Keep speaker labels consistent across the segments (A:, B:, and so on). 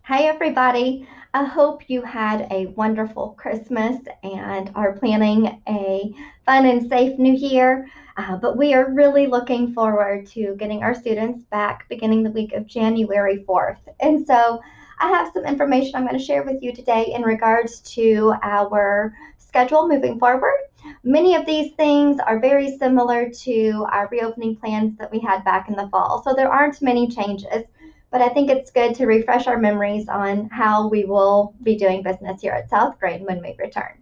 A: Hi, everybody. I hope you had a wonderful Christmas and are planning a fun and safe new year. But we are really looking forward to getting our students back beginning the week of January 4th. And so I have some information I'm going to share with you today in regards to our schedule moving forward. Many of these things are very similar to our reopening plans that we had back in the fall. So there aren't many changes, but I think it's good to refresh our memories on how we will be doing business here at South Grade when we return.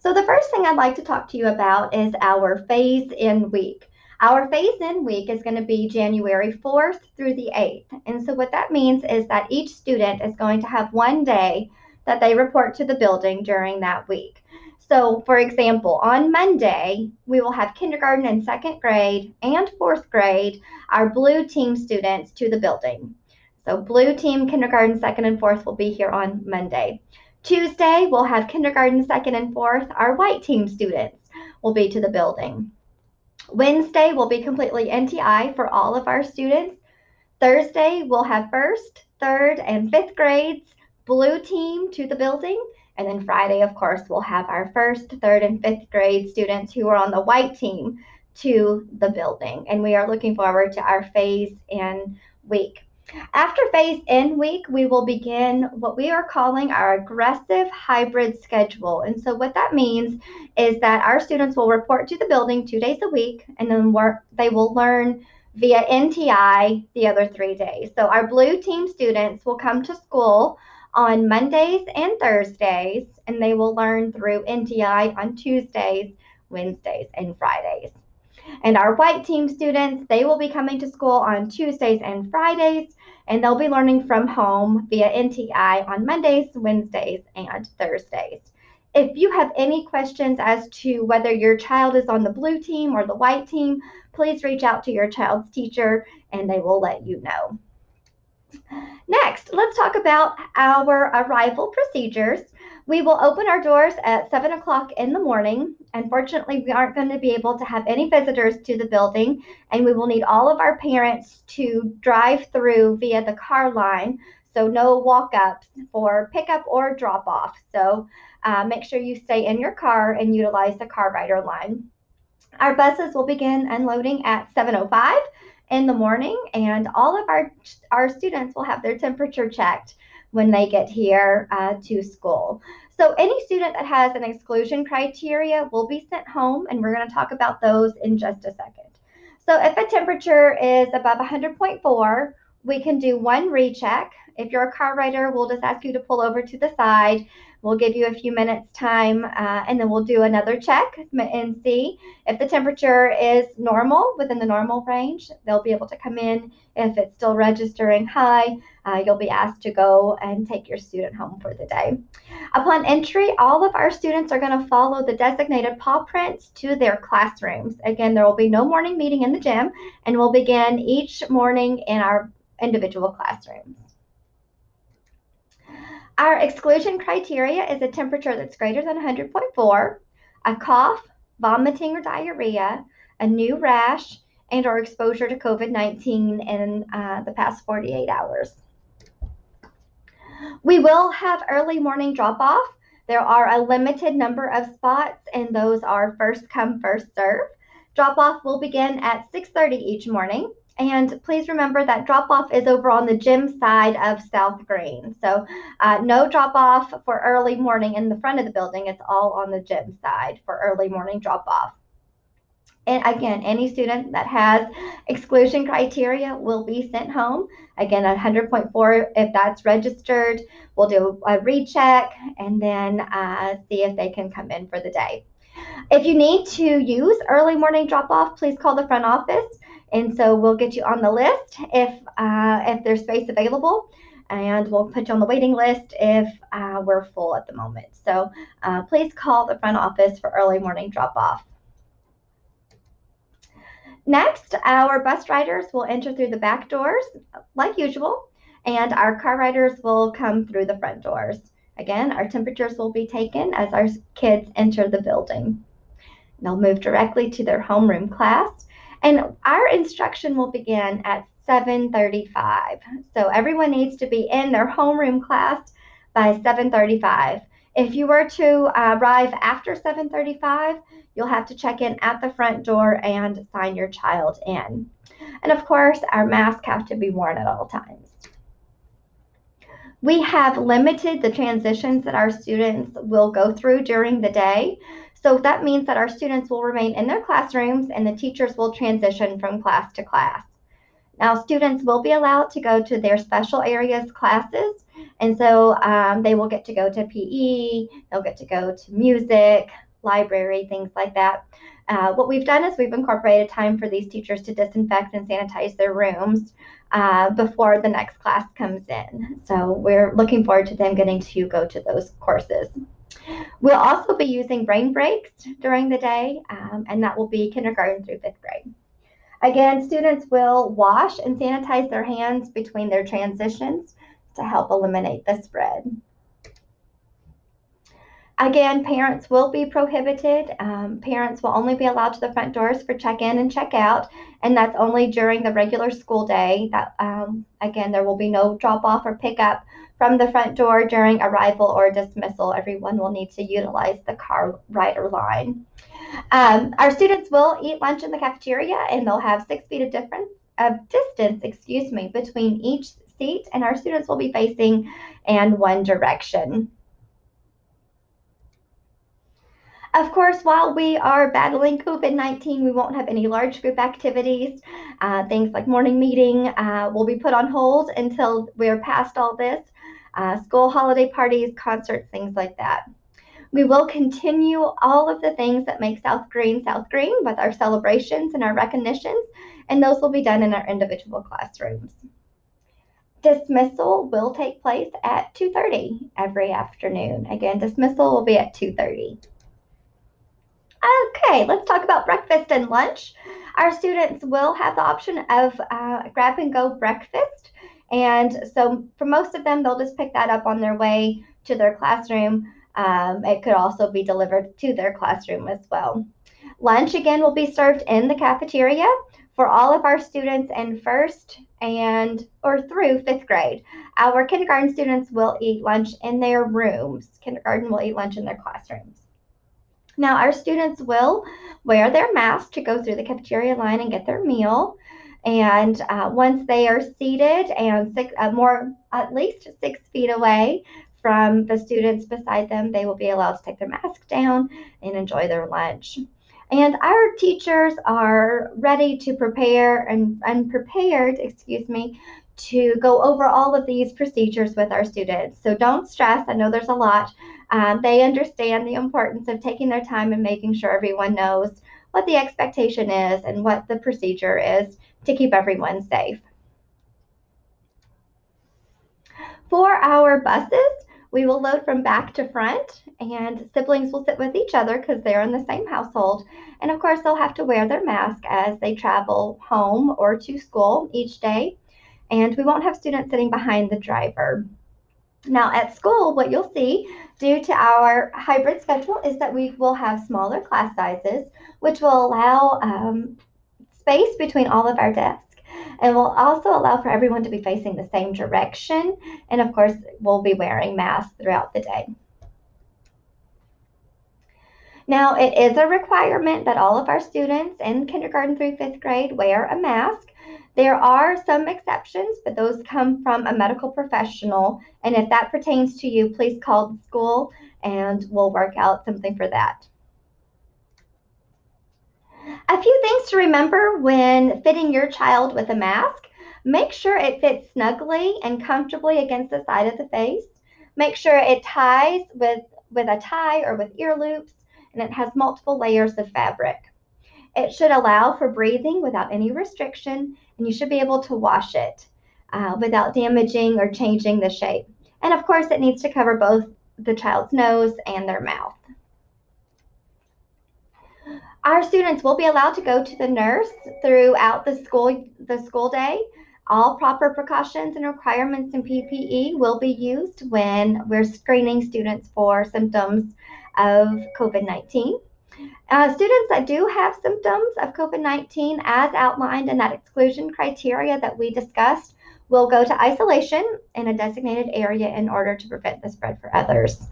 A: So the first thing I'd like to talk to you about is our phase-in week. Our phase-in week is going to be January 4th through the 8th. And so what that means is that each student is going to have one day that they report to the building during that week. So for example, on Monday, we will have kindergarten and second grade and fourth grade, our blue team students to the building. So blue team, kindergarten, second, and fourth will be here on Monday. Tuesday, we'll have kindergarten, second, and fourth. Our white team students will be to the building. Wednesday will be completely NTI for all of our students. Thursday, we'll have first, third, and fifth grades, blue team to the building. And then Friday, of course, we'll have our first, third, and fifth grade students who are on the white team to the building. And we are looking forward to our phase-in week. After phase-in week, we will begin what we are calling our aggressive hybrid schedule. And so what that means is that our students will report to the building 2 days a week, and then they will learn via NTI the other 3 days. So our blue team students will come to school on Mondays and Thursdays, and they will learn through NTI on Tuesdays, Wednesdays, and Fridays. And our white team students, they will be coming to school on Tuesdays and Fridays, and they'll be learning from home via NTI on Mondays, Wednesdays, and Thursdays. If you have any questions as to whether your child is on the blue team or the white team, please reach out to your child's teacher and they will let you know. Next, let's talk about our arrival procedures. We will open our doors at 7 o'clock in the morning. Unfortunately, we aren't going to be able to have any visitors to the building, and we will need all of our parents to drive through via the car line, so no walk-ups for pickup or drop-off. So make sure you stay in your car and utilize the car rider line. Our buses will begin unloading at 7:05 in the morning, and all of our students will have their temperature checked when they get here to school. So any student that has an exclusion criteria will be sent home, and we're going to talk about those in just a second. So if a temperature is above 100.4, we can do one recheck. If you're a car rider, we'll just ask you to pull over to the side. We'll give you a few minutes time, and then we'll do another check and see if the temperature is normal, within the normal range. They'll be able to come in. If it's still registering high, you'll be asked to go and take your student home for the day. Upon entry, all of our students are going to follow the designated paw prints to their classrooms. Again, there will be no morning meeting in the gym, and we'll begin each morning in our individual classrooms. Our exclusion criteria is a temperature that's greater than 100.4, a cough, vomiting or diarrhea, a new rash, and or exposure to COVID-19 in the past 48 hours. We will have early morning drop-off. There are a limited number of spots, and those are first come, first serve. Drop-off will begin at 6:30 each morning. And please remember that drop-off is over on the gym side of South Green. So no drop-off for early morning in the front of the building. It's all on the gym side for early morning drop-off. And again, any student that has exclusion criteria will be sent home. Again, 100.4, if that's registered, we'll do a recheck and then see if they can come in for the day. If you need to use early morning drop-off, please call the front office. And so we'll get you on the list if there's space available. And we'll put you on the waiting list if we're full at the moment. So please call the front office for early morning drop-off. Next, our bus riders will enter through the back doors like usual, and our car riders will come through the front doors. Again, our temperatures will be taken as our kids enter the building. They'll move directly to their homeroom class, and our instruction will begin at 7:35. So everyone needs to be in their homeroom class by 7:35. If you were to arrive after 7:35, you'll have to check in at the front door and sign your child in. And of course, our masks have to be worn at all times. We have limited the transitions that our students will go through during the day. So that means that our students will remain in their classrooms and the teachers will transition from class to class. Now, students will be allowed to go to their special areas classes, and so they will get to go to PE, they'll get to go to music, library, things like that. What we've done is we've incorporated time for these teachers to disinfect and sanitize their rooms before the next class comes in. So we're looking forward to them getting to go to those courses. We'll also be using brain breaks during the day, and that will be kindergarten through fifth grade. Again, students will wash and sanitize their hands between their transitions to help eliminate the spread. Again, parents will be prohibited. Parents will only be allowed to the front doors for check-in and check-out, and that's only during the regular school day. That again, there will be no drop-off or pick-up from the front door during arrival or dismissal. Everyone will need to utilize the car rider line. Our students will eat lunch in the cafeteria, and they'll have 6 feet of distance, between each seat, and our students will be facing in one direction. Of course, while we are battling COVID-19, we won't have any large group activities. Things like morning meeting will be put on hold until we're past all this. School holiday parties, concerts, things like that. We will continue all of the things that make South Green with our celebrations and our recognitions, and those will be done in our individual classrooms. Dismissal will take place at 2:30 every afternoon. Again, dismissal will be at 2:30. Okay, let's talk about breakfast and lunch. Our students will have the option of grab and go breakfast. And so for most of them, they'll just pick that up on their way to their classroom. It could also be delivered to their classroom as well. Lunch again will be served in the cafeteria for all of our students in first and or through fifth grade. Our kindergarten students will eat lunch in their rooms. Kindergarten will eat lunch in their classrooms. Now, our students will wear their mask to go through the cafeteria line and get their meal. And once they are seated and at least 6 feet away from the students beside them, they will be allowed to take their mask down and enjoy their lunch. And our teachers are ready to prepare and prepared, to go over all of these procedures with our students. So don't stress. I know there's a lot. They understand the importance of taking their time and making sure everyone knows what the expectation is and what the procedure is to keep everyone safe. For our buses, we will load from back to front, and siblings will sit with each other because they're in the same household. And of course, they'll have to wear their mask as they travel home or to school each day. And we won't have students sitting behind the driver. Now, at school, what you'll see due to our hybrid schedule is that we will have smaller class sizes, which will allow space between all of our desks. And will also allow for everyone to be facing the same direction. And of course, we'll be wearing masks throughout the day. Now, it is a requirement that all of our students in kindergarten through fifth grade wear a mask. There are some exceptions, but those come from a medical professional. And if that pertains to you, please call the school and we'll work out something for that. A few things to remember when fitting your child with a mask. Make sure it fits snugly and comfortably against the side of the face. Make sure it ties with a tie or with ear loops, and it has multiple layers of fabric. It should allow for breathing without any restriction, and you should be able to wash it without damaging or changing the shape. And of course, it needs to cover both the child's nose and their mouth. Our students will be allowed to go to the nurse throughout the school day. All proper precautions and requirements in PPE will be used when we're screening students for symptoms of COVID-19. Students that do have symptoms of COVID-19, as outlined in that exclusion criteria that we discussed, will go to isolation in a designated area in order to prevent the spread for others.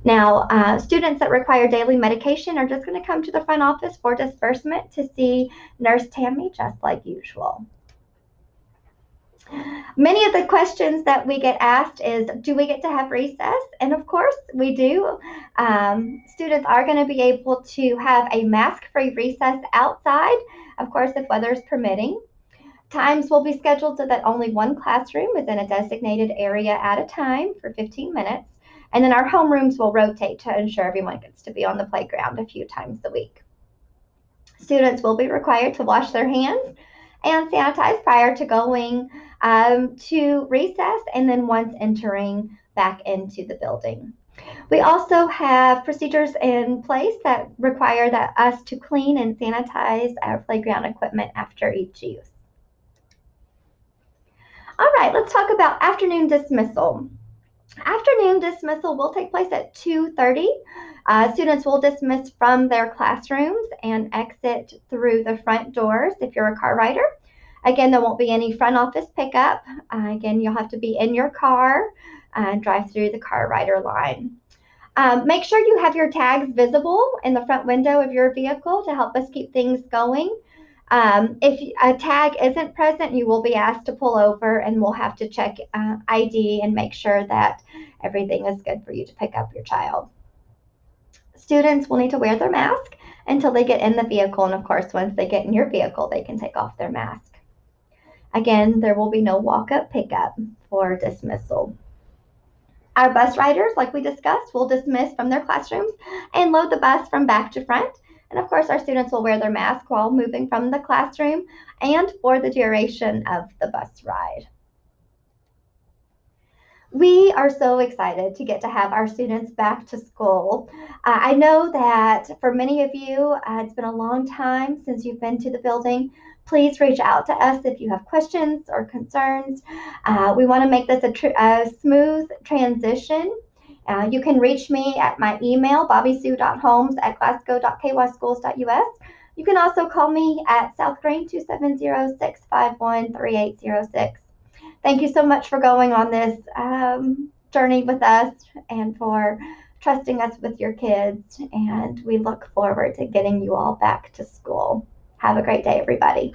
A: Now, students that require daily medication are just going to come to the front office for disbursement to see Nurse Tammy just like usual. Many of the questions that we get asked is, do we get to have recess? And of course we do. Students are going to be able to have a mask-free recess outside, of course, if weather is permitting. Times will be scheduled so that only one classroom is in a designated area at a time for 15 minutes. And then our homerooms will rotate to ensure everyone gets to be on the playground a few times a week. Students will be required to wash their hands and sanitize prior to going to recess and then once entering back into the building. We also have procedures in place that require us to clean and sanitize our playground equipment after each use. All right, let's talk about afternoon dismissal. Afternoon dismissal will take place at 2:30. Students will dismiss from their classrooms and exit through the front doors if you're a car rider. Again, there won't be any front office pickup. Again, you'll have to be in your car and drive through the car rider line. Make sure you have your tags visible in the front window of your vehicle to help us keep things going. If a tag isn't present, you will be asked to pull over and we'll have to check ID and make sure that everything is good for you to pick up your child. Students will need to wear their mask until they get in the vehicle, and of course, once they get in your vehicle, they can take off their mask. Again, there will be no walk-up pickup for dismissal. Our bus riders, like we discussed, will dismiss from their classrooms and load the bus from back to front. And of course, our students will wear their mask while moving from the classroom and for the duration of the bus ride. We are so excited to get to have our students back to school. I know that for many of you, it's been a long time since you've been to the building. Please reach out to us if you have questions or concerns. We want to make this a smooth transition. You can reach me at my email, bobbysue.holmes@glasgow.kyschools.us. You can also call me at South Green 270-651-3806. Thank you so much for going on this journey with us and for trusting us with your kids. And we look forward to getting you all back to school. Have a great day, everybody.